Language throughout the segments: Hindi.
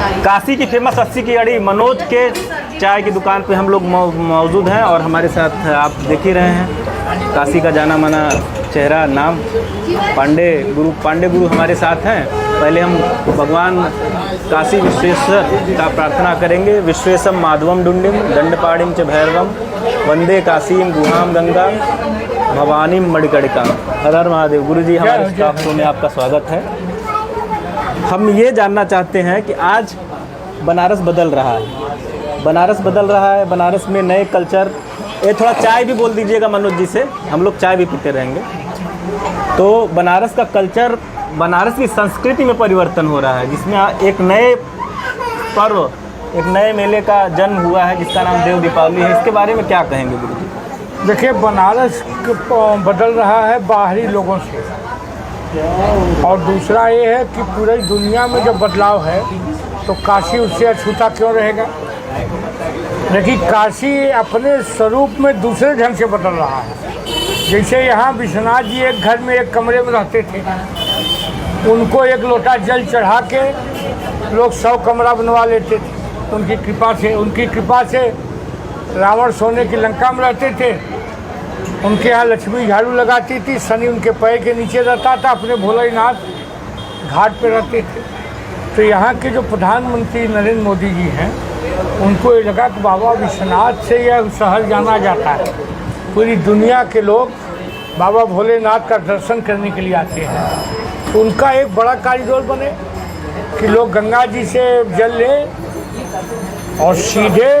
काशी की फेमस 80 की अड़ी मनोज के चाय की दुकान पे हम लोग मौजूद हैं और हमारे साथ आप देख ही रहे हैं काशी का जाना माना चेहरा नाम पांडे गुरु हमारे साथ हैं। पहले हम भगवान काशी विश्वेश्वर का प्रार्थना करेंगे। विश्वेशम माधवम डुंडिम दंडपाणिम च भैरवम वंदे काशीम गुहाम गंगा भवानी मणिकर्णिका। हर हर महादेव। गुरु जी हमारे स्टाफ शो में आपका स्वागत है। हम ये जानना चाहते हैं कि आज बनारस बदल रहा है, बनारस में नए कल्चर। ये थोड़ा चाय भी बोल दीजिएगा मनोज जी से, हम लोग चाय भी पीते रहेंगे। तो बनारस का कल्चर, बनारस की संस्कृति में परिवर्तन हो रहा है, जिसमें एक नए पर्व, एक नए मेले का जन्म हुआ है जिसका नाम देव दीपावली है। इसके बारे में क्या कहेंगे गुरु जी? देखिए, बनारस बदल रहा है बाहरी लोगों से, और दूसरा ये है कि पूरी दुनिया में जो बदलाव है तो काशी उससे अछूता क्यों रहेगा। लेकिन काशी अपने स्वरूप में दूसरे ढंग से बदल रहा है। जैसे यहाँ विश्वनाथ जी एक घर में एक कमरे में रहते थे, उनको एक लोटा जल चढ़ा के लोग 100 कमरा बनवा लेते थे उनकी कृपा से। रावण सोने की लंका में रहते थे, उनके यहाँ लक्ष्मी झाड़ू लगाती थी, शनि उनके पैर के नीचे रहता था, अपने भोलेनाथ घाट पे रहते थे। तो यहाँ के जो प्रधानमंत्री नरेंद्र मोदी जी हैं, उनको ये लगा कि बाबा विश्वनाथ से यह शहर जाना जाता है, पूरी दुनिया के लोग बाबा भोलेनाथ का दर्शन करने के लिए आते हैं। तो उनका एक बड़ा कॉरिडोर बने कि लोग गंगा जी से जल लें और सीधे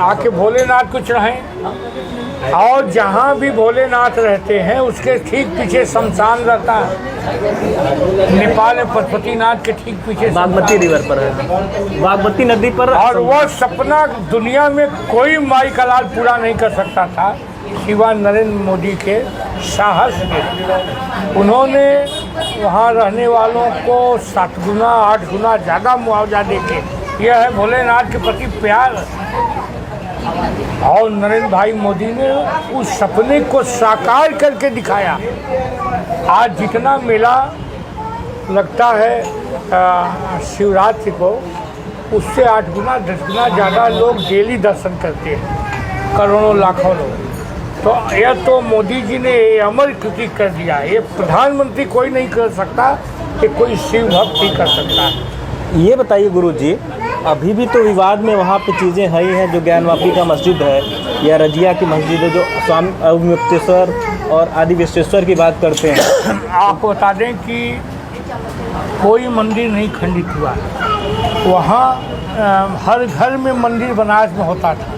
आके भोलेनाथ को चढ़ाएं। और जहाँ भी भोलेनाथ रहते हैं उसके ठीक पीछे शमशान रहता है। नेपाल में पशुपतिनाथ के ठीक पीछे बागमती रिवर पर है, बागमती नदी पर। और वह सपना दुनिया में कोई माई का लाल पूरा नहीं कर सकता था सिवा नरेंद्र मोदी के साहस के। उन्होंने वहाँ रहने वालों को 7 गुना 8 गुना ज़्यादा मुआवजा देके, यह है भोलेनाथ के प्रति प्यार। और नरेंद्र भाई मोदी ने उस सपने को साकार करके दिखाया। आज जितना मेला लगता है शिवरात्रि को, उससे 8 गुना 10 गुना ज़्यादा लोग डेली दर्शन करते हैं, करोड़ों लाखों लोग। तो यह तो मोदी जी ने अमर कृति कर दिया। ये प्रधानमंत्री कोई नहीं कर सकता, ये कोई शिव भक्त ही कर सकता है। ये बताइए गुरु जी, अभी भी तो विवाद में वहाँ पे चीज़ें है ही हैं, जो ज्ञानवापी का मस्जिद है या रजिया की मस्जिद है, जो स्वामी अवमुक्तेश्वर और आदि विश्वेश्वर की बात करते हैं। आपको बता दें कि कोई मंदिर नहीं खंडित हुआ। वहाँ हर घर में मंदिर बनारस में होता था।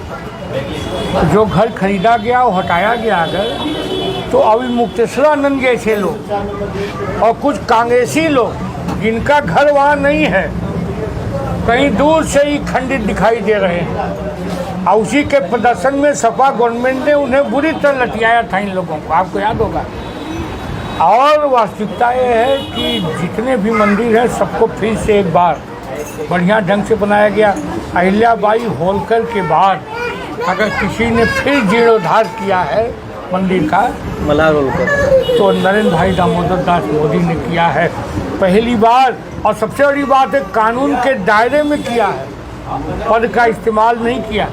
जो घर खरीदा गया वो हटाया गया। अगर तो अवमुक्तेश्वरानंद जैसे लोग और कुछ कांग्रेसी लोग जिनका घर वहाँ नहीं है, कहीं दूर से ही खंडित दिखाई दे रहे हैं। और उसी के प्रदर्शन में सपा गवर्नमेंट ने उन्हें बुरी तरह लटियाया था इन लोगों को, आपको याद होगा। और वास्तविकता ये है कि जितने भी मंदिर हैं सबको फिर से एक बार बढ़िया ढंग से बनाया गया। अहिल्याबाई होलकर के बाद अगर किसी ने फिर जीर्णोद्धार किया है मंदिर का, मल्हार होलकर, तो नरेंद्र भाई दामोदर दास मोदी ने किया है पहली बार। और सबसे बड़ी बात है, कानून के दायरे में किया है, पद का इस्तेमाल नहीं किया।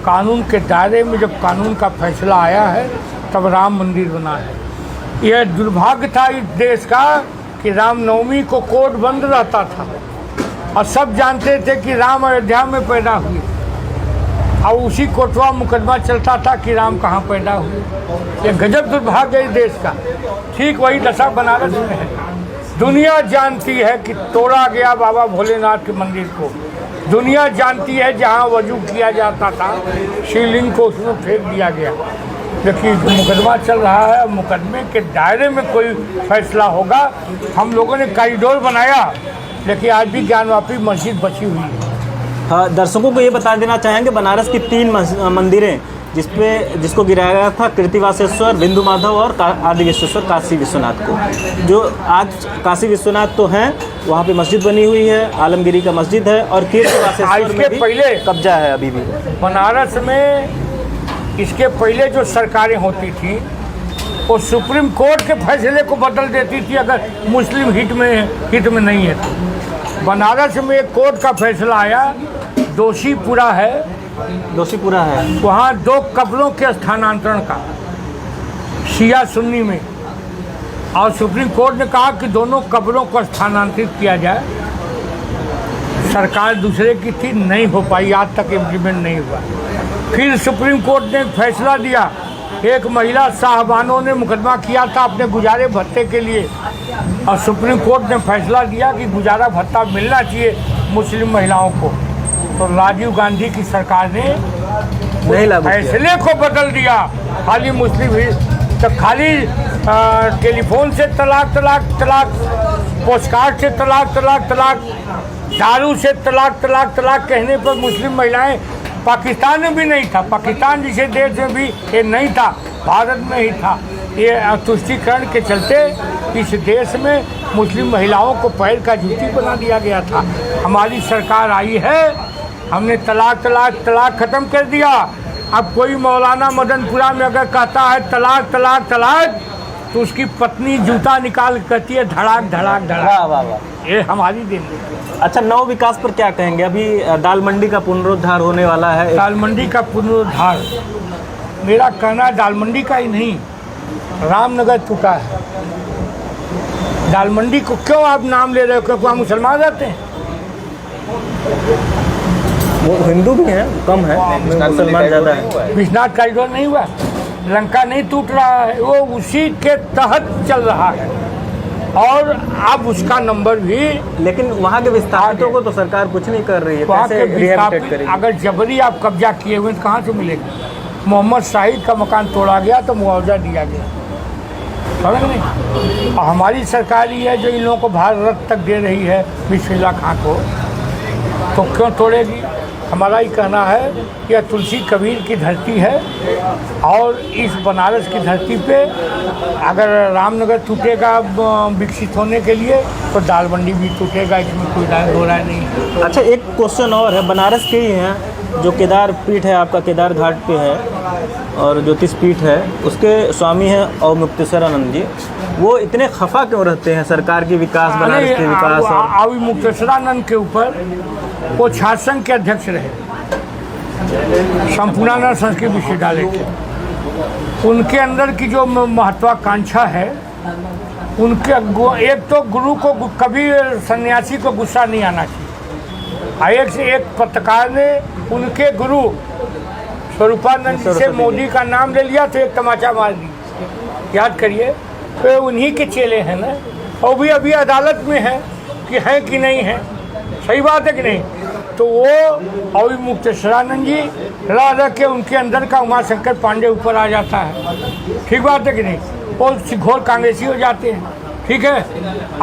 कानून के दायरे में जब कानून का फैसला आया है तब राम मंदिर बना है। यह दुर्भाग्य था इस देश का कि रामनवमी को कोर्ट बंद रहता था और सब जानते थे कि राम अयोध्या में पैदा हुए, और उसी कोर्टवा मुकदमा चलता था कि राम कहाँ पैदा हुए। यह गजब दुर्भाग्य है देश का। ठीक वही दशा बनारस में है। दुनिया जानती है कि तोड़ा गया बाबा भोलेनाथ के मंदिर को। दुनिया जानती है जहाँ वजू किया जाता था शिवलिंग को उसमें फेंक दिया गया। लेकिन मुकदमा चल रहा है, मुकदमे के दायरे में कोई फैसला होगा। हम लोगों ने कॉरिडोर बनाया, लेकिन आज भी ज्ञानवापी मस्जिद बची हुई है। हाँ, दर्शकों को ये बता देना चाहेंगे, बनारस की 3 मंदिरें जिसको गिराया गया था, कीर्तिवासेश्वर, बिंदु माधव और आदि विश्वेश्वर, काशी विश्वनाथ को। जो आज काशी विश्वनाथ तो हैं, वहाँ पे मस्जिद बनी हुई है, आलमगिरी का मस्जिद है, और कीर्तिवासेश्वर में भी पहले कब्जा है अभी भी। बनारस में इसके पहले जो सरकारें होती थी वो सुप्रीम कोर्ट के फैसले को बदल देती थी अगर मुस्लिम हित में नहीं है तो। बनारस में एक कोर्ट का फैसला आया, दोषी पूरा है, वहाँ 2 कब्रों के स्थानांतरण का, शिया सुन्नी में, और सुप्रीम कोर्ट ने कहा कि दोनों कब्रों को स्थानांतरित किया जाए। सरकार दूसरे की थी, नहीं हो पाई, आज तक इम्प्लीमेंट नहीं हुआ। फिर सुप्रीम कोर्ट ने फैसला दिया, एक महिला साहबानों ने मुकदमा किया था अपने गुजारे भत्ते के लिए, और सुप्रीम कोर्ट ने फैसला दिया कि गुजारा भत्ता मिलना चाहिए मुस्लिम महिलाओं को। तो राजीव गांधी की सरकार ने फैसले को बदल दिया। खाली मुस्लिम ही तो खाली टेलीफोन से तलाक तलाक तलाक, पोस्टकार्ड से तलाक तलाक तलाक, दारू से तलाक तलाक तलाक कहने पर मुस्लिम महिलाएं, पाकिस्तान में भी नहीं था, पाकिस्तान जैसे देश में भी ये नहीं था, भारत में ही था। ये तुष्टीकरण के चलते इस देश में मुस्लिम महिलाओं को पैर का जूती बना दिया गया था। हमारी सरकार आई है, हमने तलाक तलाक तलाक ख़त्म कर दिया। अब कोई मौलाना मदनपुरा में अगर कहता है तलाक तलाक तलाक, तो उसकी पत्नी जूता निकाल कहती है धड़ाक धड़ाक धड़ाक। ये हमारी दिन। अच्छा, नव विकास पर क्या कहेंगे? अभी दाल मंडी का पुनरुद्धार होने वाला है। दाल मंडी का पुनरुद्धार, मेरा कहना है दाल मंडी का ही नहीं, रामनगर टूटा है। दाल मंडी को क्यों आप नाम ले रहे हो? क्योंकि वहाँ मुसलमान रहते हैं, वो हिंदू भी हैं, कम है, मुसलमान ज़्यादा है। विश्वनाथ कॉरिडोर नहीं हुआ, लंका नहीं टूट रहा है, वो उसी के तहत चल रहा है, और अब उसका नंबर भी। लेकिन वहाँ के विस्थापितों को तो सरकार कुछ नहीं कर रही है, वहाँ के कैसे रिहैबिलिटेट करेगी? अगर जबरी आप कब्जा किए हुए तो कहाँ से मिलेगा? मोहम्मद शाहिद का मकान तोड़ा गया तो मुआवजा दिया गया, समझ नहीं? और हमारी सरकार ही है जो इन लोगों को भारत रत्न तक दे रही है, बिस्मिल्लाह खां को, तो क्यों तोड़ेगी? हमारा ही कहना है कि यह तुलसी कबीर की धरती है, और इस बनारस की धरती पे अगर रामनगर टूटेगा विकसित होने के लिए, तो दाल मंडी भी टूटेगा, इसमें कोई दो राय नहीं है। अच्छा, एक क्वेश्चन और है, बनारस के ही हैं, जो केदार पीठ है आपका, केदार घाट पे है, और ज्योतिष पीठ है, उसके स्वामी हैं अवमुक्तेश्वरानंद जी। वो इतने खफा क्यों रहते हैं सरकार की विकास, बनारस के विकास? अवमुक्तेश्वरानंद के ऊपर वो छात्र संघ के अध्यक्ष रहे, संपूर्णानंद संस्कृत विश्वविद्यालय के। उनके अंदर की जो महत्वाकांक्षा है, उनके एक तो गुरु को कभी सन्यासी को गुस्सा नहीं आना चाहिए। एक से एक पत्रकार ने उनके गुरु स्वरूपानंद जी से मोदी का नाम ले लिया तो एक तमाचा मार दी। याद करिए, तो उन्हीं के चेले हैं ना, और भी अभी अदालत में है कि है कि नहीं है, सही बात है कि नहीं? तो वो अवमुक्तेश्वरानंद जी रह के उनके अंदर का उमाशंकर पांडे ऊपर आ जाता है, ठीक बात है कि नहीं? वो घोर कांग्रेसी हो जाते हैं, ठीक है,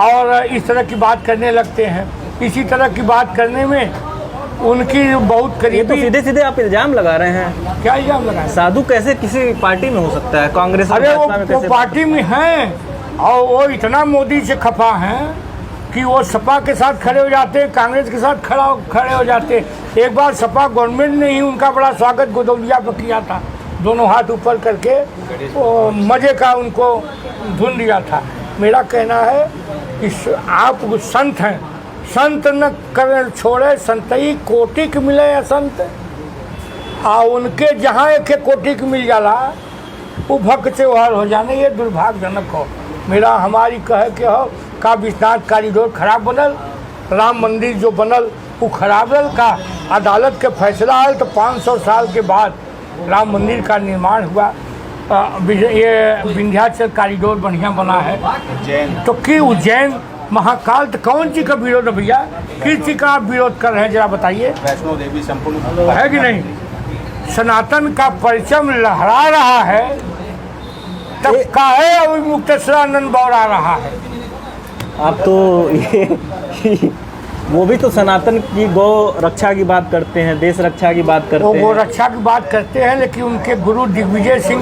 और इस तरह की बात करने लगते हैं। इसी तरह की बात करने में उनकी बहुत करीबी। तो सीधे सीधे आप इल्जाम लगा रहे हैं। क्या इल्जाम लगा? साधु कैसे किसी पार्टी में हो सकता है? कांग्रेस? अरे वो पार्टी में हैं, और वो इतना मोदी से खफा हैं कि वो सपा के साथ खड़े हो जाते हैं, कांग्रेस के साथ खड़े हो जाते हैं। एक बार सपा गवर्नमेंट ने ही उनका बड़ा स्वागत गोदौलिया पर किया था, दोनों हाथ ऊपर करके वो मजे का उनको धुन दिया था। मेरा कहना है कि आप संत हैं, संत न कर छोड़े संतई कोटिक मिले या संत, आ उनके जहाँ एक कोटिक मिल जाला वो भक्त से ओहर हो जाने, ये दुर्भाग्यजनक हो। मेरा हमारी कहे के हो का विश्वनाथ कॉरिडोर खराब बनल, राम मंदिर जो बनल वो खराब रल का, अदालत के फैसला आए तो 500 साल के बाद राम मंदिर का निर्माण हुआ। ये विंध्याचल कॉरिडोर बढ़िया बना है, तो कि उज्जैन महाकाल तो कौन चीज का विरोध है भैया? किस चीज का आप विरोध कर रहे हैं, जरा बताइए। वैष्णो देवी संपूर्ण है कि नहीं? सनातन का परचम लहरा रहा है, तब काहे अवमुक्तेश्वरानंद बौरा रहा है? आप तो ये वो भी तो सनातन की गौ रक्षा की बात करते हैं, देश रक्षा की बात करते हैं। वो गौ रक्षा की बात करते हैं, लेकिन उनके गुरु दिग्विजय सिंह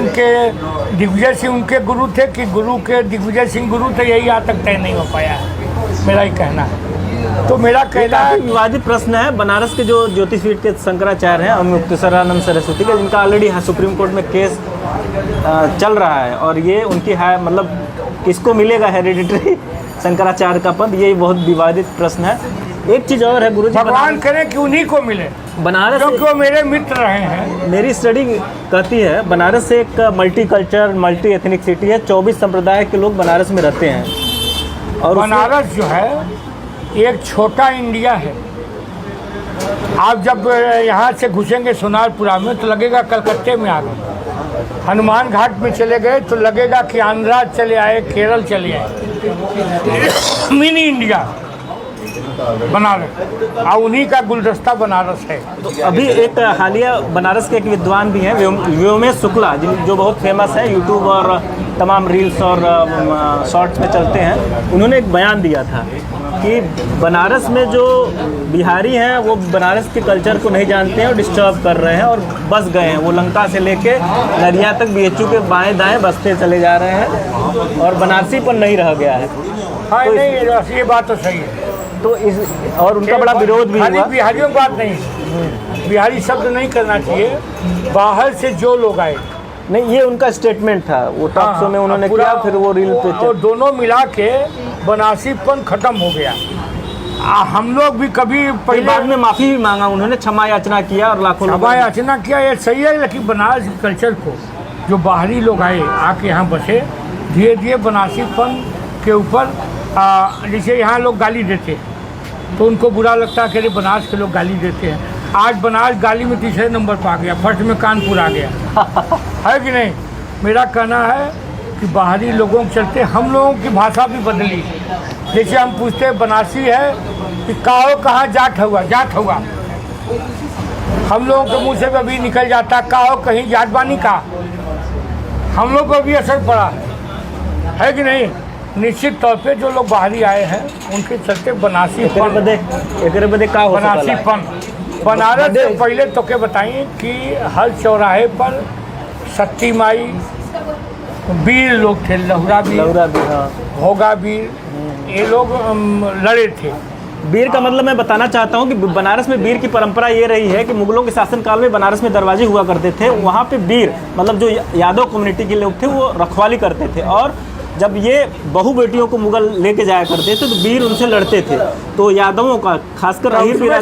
उनके गुरु थे कि गुरु के दिग्विजय सिंह गुरु थे, यही आज तक तय नहीं हो पाया है, मेरा ही कहना है। तो मेरा कहना है, विवादित प्रश्न है, बनारस के जो ज्योतिषपीठ के शंकराचार्य हैं अवमुक्तेश्वरानंद सरस्वती का, जिनका ऑलरेडी सुप्रीम कोर्ट में केस चल रहा है, और ये उनकी है मतलब किसको मिलेगा हेरिडिटरी शंकराचार्य का पद, ये बहुत विवादित प्रश्न है। एक चीज़ और है गुरुजी, भगवान करे कि उन्हीं को मिले, बनारस क्योंकि वो मेरे मित्र रहे हैं। मेरी स्टडी कहती है बनारस एक multi culture multi ethnic city है, 24 संप्रदाय के लोग बनारस में रहते हैं। और बनारस जो है एक छोटा इंडिया है। आप जब यहाँ से घुसेंगे सोनारपुरा में तो लगेगा कलकत्ते में आ गए, हनुमान घाट में चले गए तो लगेगा कि आंध्रा चले आए, केरल चले आए। मिनी इंडिया बनारस, और उन्हीं का गुलदस्ता बनारस है। तो अभी एक हालिया बनारस के एक विद्वान भी हैं व्योमेश शुक्ला, जो बहुत फेमस है, यूट्यूब और तमाम रील्स और शॉर्ट्स में चलते हैं। उन्होंने एक बयान दिया था कि बनारस में जो बिहारी हैं वो बनारस के कल्चर को नहीं जानते हैं और डिस्टर्ब कर रहे हैं और बस गए हैं। वो लंका से लेके नरिया तक BHU के बाएं दाएं बसते चले जा रहे हैं और बनारसी पर नहीं रह गया है। हाँ तो नहीं, ये बात तो सही है। तो इस और उनका बड़ा विरोध भी हुआ। बिहारियों की बात नहीं, बिहारी शब्द नहीं करना चाहिए, बाहर से जो लोग आए। नहीं, ये उनका स्टेटमेंट था, वो टॉक शो में उन्होंने किया, फिर वो रील पे और दोनों मिला के बनारसीपन खत्म हो गया। हम लोग भी कभी पहले बाद में माफ़ी भी मांगा उन्होंने, क्षमा याचना किया और लाखों क्षमा याचना किया, ये सही है। लेकिन बनारस के कल्चर को जो बाहरी लोग आए आके यहाँ बसे, धीरे धीरे बनारसीपन के ऊपर जैसे यहाँ लोग गाली देते तो उनको बुरा लगता है कि अरे बनारस के लोग गाली देते हैं। आज बनारस गाली में तीसरे नंबर पर आ गया, फर्स्ट में कानपुर आ गया है कि नहीं। मेरा कहना है कि बाहरी लोगों के चलते हम लोगों की भाषा भी बदली। जैसे हम पूछते बनारसी है कि काहो कहाँ जाट हुआ, जाट हुआ, हम लोगों के मुँह से भी अभी निकल जाता काहो कहीं जाट बानी का। हम लोग को भी असर पड़ा है कि नहीं। निश्चित तौर पे जो लोग बाहरी आए हैं उनके चलते बनारसीपन बनारस से पहले तो क्या बताइए कि हर चौराहे पर सत्ती माई वीर लोग थे, लहुरा वीर, होगा वीर, ये लोग लड़े थे। वीर का मतलब मैं बताना चाहता हूँ कि बनारस में वीर की परंपरा ये रही है कि मुगलों के शासनकाल में बनारस में दरवाजे हुआ करते थे, वहाँ पे वीर मतलब जो यादव कम्युनिटी के लोग थे वो रखवाली करते थे, और जब ये बहू बेटियों को मुगल लेके जाया करते थे तो वीर उनसे लड़ते थे। तो यादवों का खासकर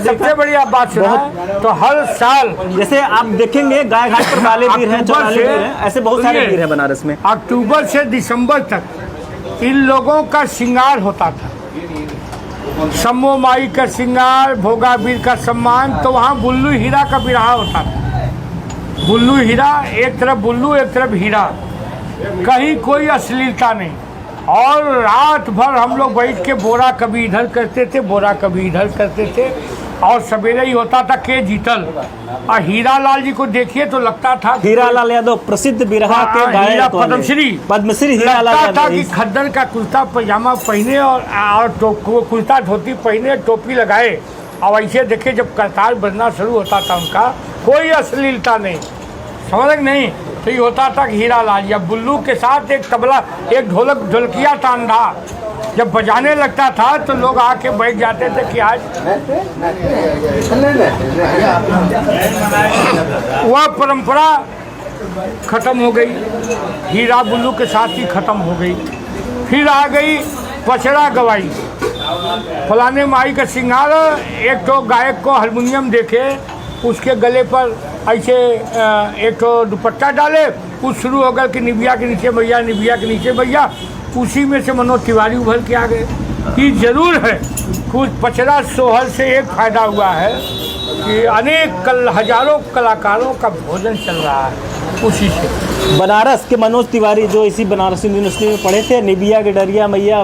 सबसे बढ़िया बात सुना तो हर साल जैसे आप देखेंगे गाय घाट पर काले वीर हैं, चौराले वीर हैं, ऐसे बहुत सारे वीर हैं बनारस में। अक्टूबर से दिसंबर तक इन लोगों का श्रृंगार होता था, शम्भो माई का श्रृंगार, भोगा वीर का सम्मान। तो वहाँ बुल्लू हीरा का विवाह होता था। बुल्लू हीरा, एक तरफ बुल्लू एक तरफ हीरा, कहीं कोई अश्लीलता नहीं। और रात भर हम लोग बैठ के बोरा कभी इधर करते थे, बोरा कभी इधर करते थे, और सवेरे ही होता था के जीतल। और हीरा लाल जी को देखिए तो लगता था हीरा लाल यादव प्रसिद्ध बिरहा के गायक, पद्मश्री हीरा लाल यादव था कि खद्दर का कुर्ता पजामा पहने और कुर्ता धोती पहने, टोपी लगाए, और ऐसे देखे जब करतार बजना शुरू होता था उनका, कोई अश्लीलता नहीं, समझ नहीं। तो ये होता था कि हीरा लाल या बुल्लू के साथ एक तबला, एक ढोलकिया तांधा जब बजाने लगता था तो लोग आके बैठ जाते थे कि आज वह परंपरा खत्म हो गई, हीरा बुल्लू के साथ ही खत्म हो गई। फिर आ गई पचड़ा गवाई, फलाने माई का श्रृंगार। एक तो गायक को हारमोनियम देखे, उसके गले पर ऐसे एक तो दुपट्टा डाले, कुछ शुरू हो गया कि निबिया के नीचे भैया, निबिया के नीचे भैया, उसी में से मनोज तिवारी उभर के आ गए। ये जरूर है कुछ पचड़ा सोहर से एक फायदा हुआ है कि अनेक हजारों कलाकारों का भोजन चल रहा है उसी से। बनारस के मनोज तिवारी जो इसी बनारस यूनिवर्सिटी में पढ़े थे, निबिया के डरिया मैया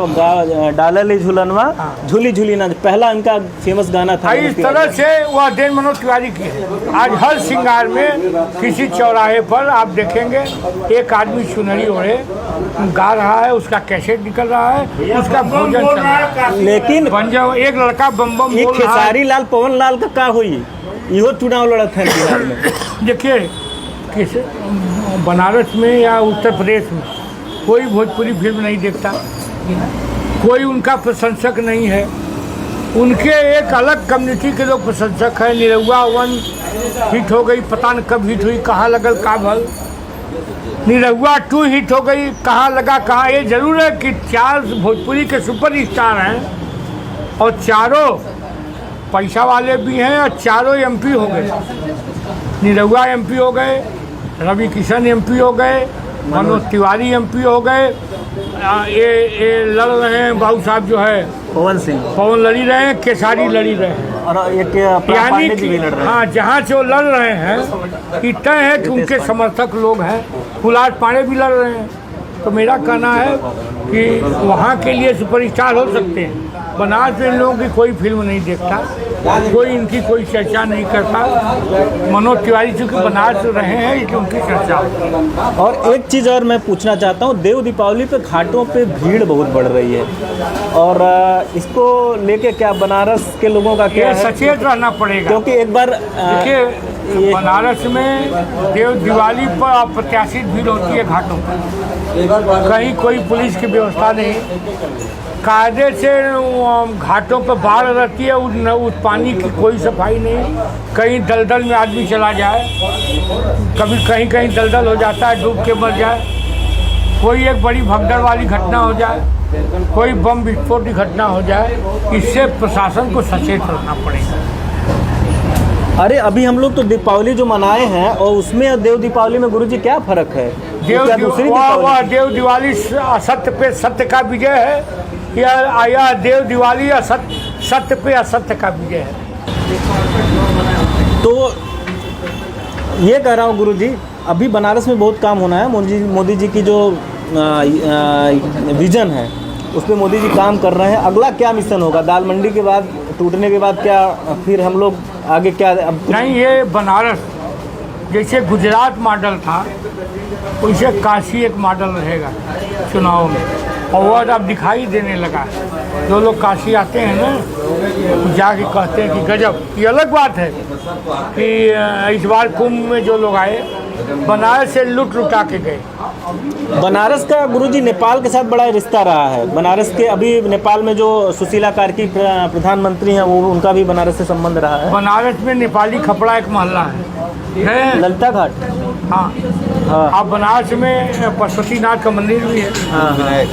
डालले झूलनवा, झूली झूली ना, पहला इनका फेमस गाना था। इस तरह से वह देन मनोज तिवारी की है। आज हर श्रृंगार में किसी चौराहे पर आप देखेंगे एक आदमी चुनरी ओढ़े गा रहा है, उसका कैसेट निकल रहा है, उसका भोजन चल रहा है। लेकिन एक लड़का बम बम बोल रहा है। खेसारी लाल पवन लाल का क्या हुई, इहो चुनाव लड़त है बिहार में। देखिए किस बनारस में या उत्तर प्रदेश में कोई भोजपुरी फिल्म नहीं देखता, कोई उनका प्रशंसक नहीं है। उनके एक अलग कम्युनिटी के लोग प्रशंसक हैं। निरहुआ 1 हिट हो गई, पता न कब हिट हुई, कहाँ लगल का भल। निरहुआ 2 हिट हो गई, कहाँ लगा कहाँ। ये जरूर है कि 4 भोजपुरी के सुपर स्टार हैं और चारों पैसा वाले भी हैं और चारों एमपी हो गए। निरहुआ एमपी हो गए, रवि किशन एमपी हो गए, मनोज तिवारी एमपी हो गए, ये लड़ रहे हैं बाबू साहब जो है पवन लड़ी रहे हैं, केसारी लड़ी रहे हैं, और एक यानी पांडे जी भी लड़ रहे हैं। हाँ, जहाँ से वो लड़ रहे हैं कि तय है कि उनके समर्थक लोग हैं। फुलाट पांडे भी लड़ रहे हैं। तो मेरा कहना है कि वहाँ के लिए सुपरस्टार हो सकते हैं। बनारस में इन लोगों की कोई फिल्म नहीं देखता, कोई इनकी कोई चर्चा नहीं करता। मनोज तिवारी चूँकि बनारस रहे हैं इसलिए उनकी चर्चा। और एक चीज़ और मैं पूछना चाहता हूँ, देव दीपावली पे घाटों पे भीड़ बहुत बढ़ रही है, और इसको लेके क्या बनारस के लोगों का क्या है? सचेत रहना पड़ेगा, क्योंकि एक बार देखिए बनारस में देव दिवाली पर अप्रत्याशित भीड़ होती है घाटों पर। कहीं कोई पुलिस की व्यवस्था नहीं, कायदे से घाटों पर बाढ़ रहती है, उस पानी की कोई सफाई नहीं। कहीं दलदल में आदमी चला जाए, कभी कहीं कहीं दलदल हो जाता है, डूब के मर जाए, कोई एक बड़ी भगदड़ वाली घटना हो जाए, कोई बम विस्फोट की घटना हो जाए। इससे प्रशासन को सचेत रहना पड़ेगा। अरे अभी हम लोग तो दीपावली जो मनाए हैं, और उसमें और देव दीपावली में गुरुजी क्या फर्क है? देव दिवाली असत्य पे सत्य का विजय है, या देव दिवाली सत्य पे असत्य का विजय है। तो ये कह रहा हूँ गुरुजी, अभी बनारस में बहुत काम होना है। मोदी जी की जो विजन है उस पर मोदी जी काम कर रहे हैं। अगला क्या मिशन होगा? दाल मंडी के बाद टूटने के बाद क्या फिर हम लोग आगे क्या? अब नहीं, ये बनारस जैसे गुजरात मॉडल था वैसे काशी एक मॉडल रहेगा चुनाव में, और वो अब दिखाई देने लगा। जो लोग काशी आते हैं ना, जाके कहते हैं कि गजब। ये अलग बात है कि इस बार कुंभ में जो लोग आए बनारस से लुटा के गए। बनारस का गुरुजी नेपाल के साथ बड़ा रिश्ता रहा है। बनारस के अभी नेपाल में जो सुशीला कार्की प्रधानमंत्री हैं, वो उनका भी बनारस से संबंध रहा है। बनारस में नेपाली खपड़ा एक मोहल्ला है ललिता घाट। हाँ, अब बनारस में पशुपतिनाथ का मंदिर भी है।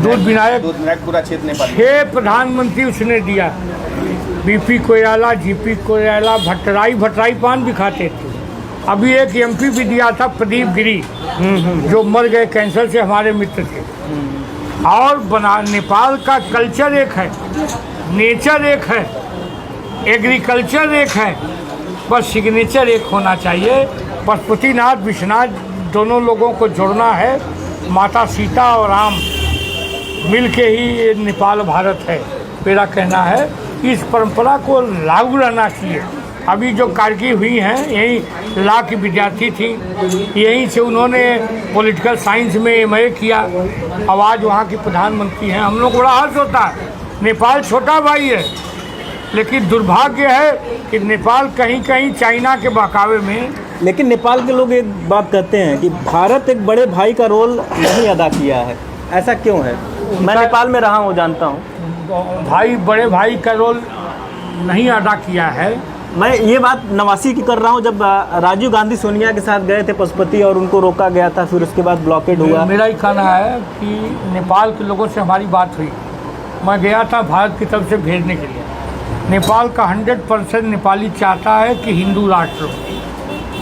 दूध विनायक पूरा क्षेत्र नेपाली। 6 प्रधानमंत्री उसने दिया। बीपी कोयराला, जीपी कोयराला, भट्टराई पान भी खाते थे। अभी एक एमपी भी दिया था, प्रदीप गिरी, जो मर गए कैंसर से, हमारे मित्र थे। और नेपाल का कल्चर एक है, नेचर एक है, एग्रीकल्चर एक है, बस सिग्नेचर एक होना चाहिए। पशुपतिनाथ विश्वनाथ दोनों लोगों को जोड़ना है। माता सीता और राम मिल के ही ये नेपाल भारत है। मेरा कहना है इस परंपरा को लागू रहना चाहिए। अभी जो कारगिल हुई हैं, यही लॉ की विद्यार्थी थी, यहीं से उन्होंने पॉलिटिकल साइंस में MA किया। अब आज वहाँ की प्रधानमंत्री हैं। हम लोग बड़ा हर्ष होता है। नेपाल छोटा भाई है, लेकिन दुर्भाग्य है कि नेपाल कहीं कहीं चाइना के बहकावे में। लेकिन नेपाल के लोग एक बात कहते हैं कि भारत एक बड़े भाई का रोल नहीं अदा किया है। ऐसा क्यों है? मैं नेपाल में रहा हूँ, जानता हूँ। बड़े भाई का रोल नहीं अदा किया है। मैं ये बात नवासी की कर रहा हूँ, जब राजीव गांधी सोनिया के साथ गए थे पशुपति और उनको रोका गया था, फिर उसके बाद ब्लॉकेड हुआ। मेरा ही कहना है कि नेपाल के लोगों से हमारी बात हुई। मैं गया था भारत की तरफ से भेजने के लिए। नेपाल का 100% नेपाली चाहता है कि हिंदू राष्ट्र हो।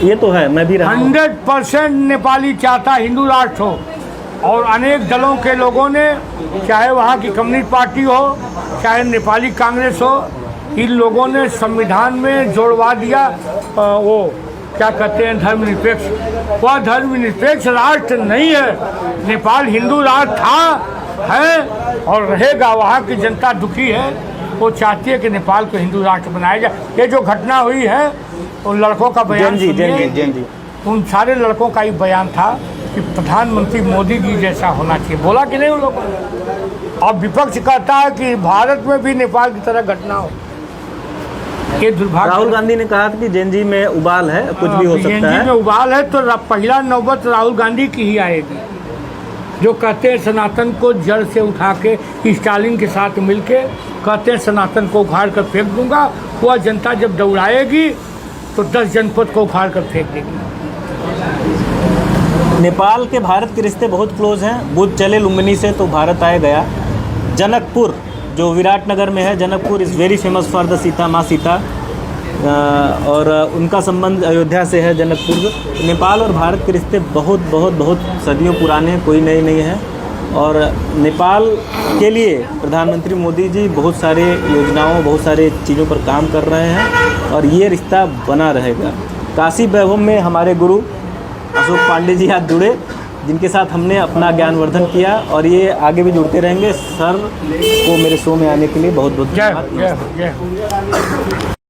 ये तो है, मैं भी रहा हूँ। 100% नेपाली चाहता हिंदू राष्ट्र हो। और अनेक दलों के लोगों ने, चाहे वहाँ की कम्युनिस्ट पार्टी हो, चाहे नेपाली कांग्रेस हो, इन लोगों ने संविधान में जोड़वा दिया वो क्या कहते हैं धर्मनिरपेक्ष। वह धर्मनिरपेक्ष राष्ट्र नहीं है। नेपाल हिंदू राष्ट्र था, है और रहेगा। वहाँ की जनता दुखी है, वो चाहती है कि नेपाल को हिंदू राष्ट्र बनाया जाए। ये जो घटना हुई है उन लड़कों का बयान सुनिए। उन सारे लड़कों का ही बयान था कि प्रधानमंत्री मोदी जी जैसा होना चाहिए। बोला कि नहीं उन लोगों ने? अब विपक्ष कहता है कि भारत में भी नेपाल की तरह घटना हो। ये दुर्भाग्य। राहुल गांधी ने कहा कि जेएनजी में उबाल है, कुछ भी हो सकता है। जेएनजी में उबाल है तो पहला नौबत राहुल गांधी की ही आएगी, जो कहते हैं सनातन को जड़ से उठा के स्टालिन के साथ मिलके कहते हैं सनातन को उखाड़ कर फेंक दूंगा। वह जनता जब दौड़ाएगी तो 10 जनपद को उखाड़ कर फेंक देगी। नेपाल के भारत के रिश्ते बहुत क्लोज हैं। बुध चले लुम्बिनी से तो भारत आए गया। जनकपुर जो विराटनगर में है। Janakpur is very famous for the Sita, माँ सीता, और उनका संबंध अयोध्या से है जनकपुर। नेपाल और भारत के रिश्ते बहुत बहुत बहुत सदियों पुराने हैं, कोई नए नहीं है। और नेपाल के लिए प्रधानमंत्री मोदी जी बहुत सारे योजनाओं, बहुत सारे चीज़ों पर काम कर रहे हैं और ये रिश्ता बना रहेगा। काशी वैभव में हमारे गुरु अशोक पांडे जी आज जुड़े, जिनके साथ हमने अपना ज्ञानवर्धन किया और ये आगे भी जुड़ते रहेंगे। सर को मेरे शो में आने के लिए बहुत बहुत धन्यवाद।